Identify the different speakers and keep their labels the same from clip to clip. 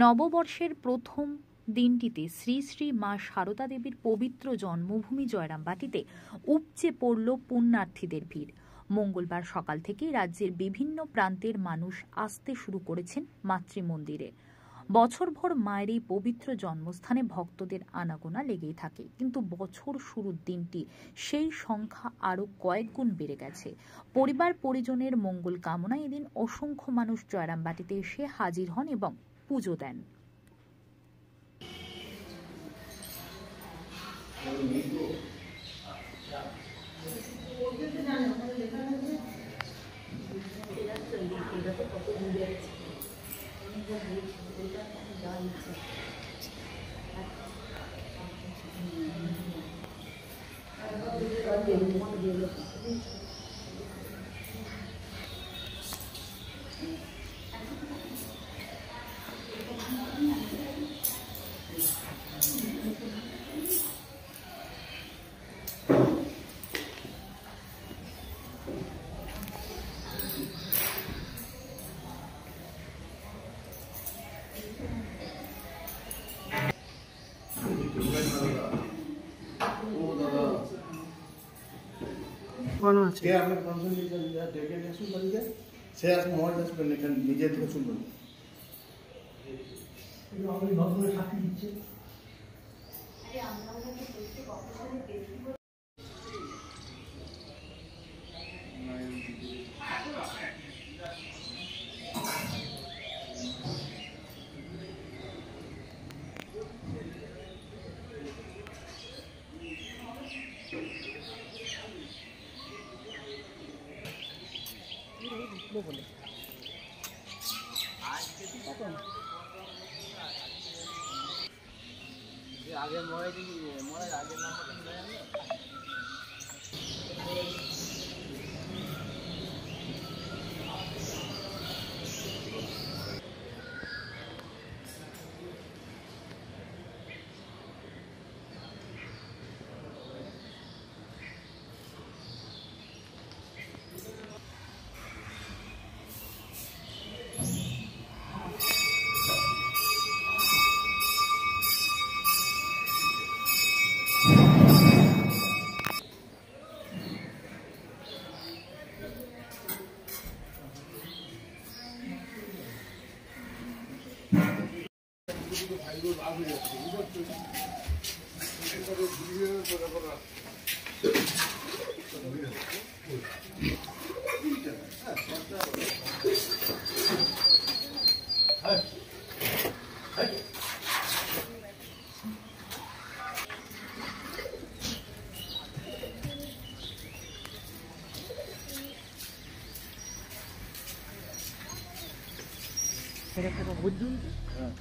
Speaker 1: নববর্ষের প্রথম দিনটিতে শ্রী শ্রী মা সারদা দেবীর পবিত্র জন্মভূমি জয়রামবাটিতে উপচে পড়ল পুণ্যার্থীদের ভিড়। মঙ্গলবার সকাল থেকেই রাজ্যের বিভিন্ন প্রান্তের মানুষ আসতে শুরু করেছেন মাতৃমন্দিরে। বছরভর মায়ের এই পবিত্র জন্মস্থানে ভক্তদের আনাগোনা লেগেই থাকে, কিন্তু বছর শুরুর দিনটি সেই সংখ্যা আরও কয়েক গুণ বেড়ে গেছে। পরিবার পরিজনের মঙ্গল কামনায় এদিন অসংখ্য মানুষ জয়রামবাটিতে এসে হাজির হন এবং পুজো দেন।
Speaker 2: নিজে থেকে শুনবেন। আগে মরে আগে না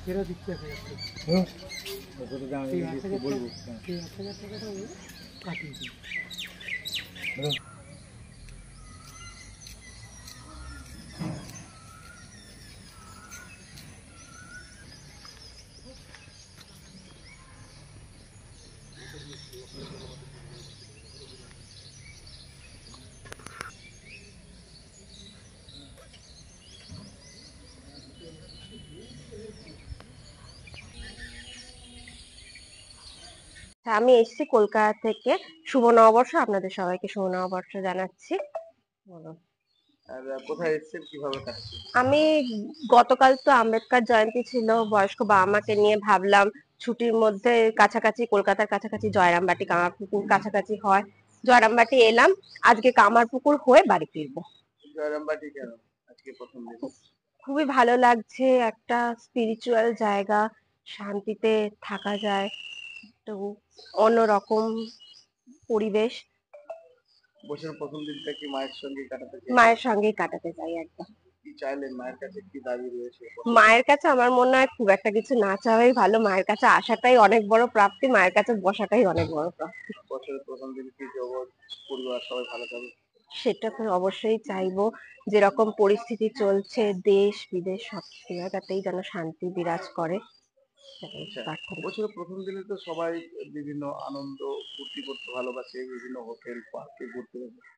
Speaker 2: কেরা দিচ্ছে বলবো
Speaker 3: আমি এসেছি কলকাতা থেকে। শুভ নববর্ষ, আপনাদের সবাইকে শুভ নববর্ষ জানাচ্ছি। বলো,
Speaker 2: কোথায় এসেছেন, কিভাবে কাটাচ্ছেন?
Speaker 3: আমি গতকাল তো আম্বেদকর জয়ন্তী ছিল, বয়স্ক বাবা মাকে নিয়ে ভাবলাম ছুটির মধ্যে কাছাকাছি, কলকাতার কাছাকাছি জয়রামবাটি কামারপুকুর কাছাকাছি হয়, জয়রামবাটি এলাম। আজকে কামারপুকুর হয়ে বাড়ি ফিরবো।
Speaker 2: জয়রামবাটি কেন আজকে প্রথম দিন?
Speaker 3: খুবই ভালো লাগছে, একটা স্পিরিচুয়াল জায়গা, শান্তিতে থাকা যায়, একটু অন্যরকম পরিবেশ।
Speaker 2: বছরের প্রথম দিনটা কি মায়ের সঙ্গে কাটাতে চাই?
Speaker 3: মায়ের সঙ্গেই কাটাতে চাই একদম।
Speaker 2: কি চাইলেন? মায়ের কাছে কি দাবি রয়েছে?
Speaker 3: মায়ের কাছে আমার মনে হয় খুব একটা কিছু না চাওয়াই ভালো। মায়ের কাছে আসাটাই অনেক বড় প্রাপ্তি, মায়ের কাছে বসাটাই অনেক বড় প্রাপ্তি।
Speaker 2: বছরের প্রথম দিন কি জগৎ পরিবার সবাই ভালো থাকবে
Speaker 3: সেটা তো অবশ্যই চাইবো। যেরকম পরিস্থিতি চলছে দেশ বিদেশ সব জায়গাতেই যেন শান্তি বিরাজ করে, প্রার্থনা।
Speaker 2: বছরের প্রথম দিনে তো সবাই বিভিন্ন আনন্দ ফুর্তি করতে ভালোবাসে, বিভিন্ন হোটেল পার্কে ঘুরতে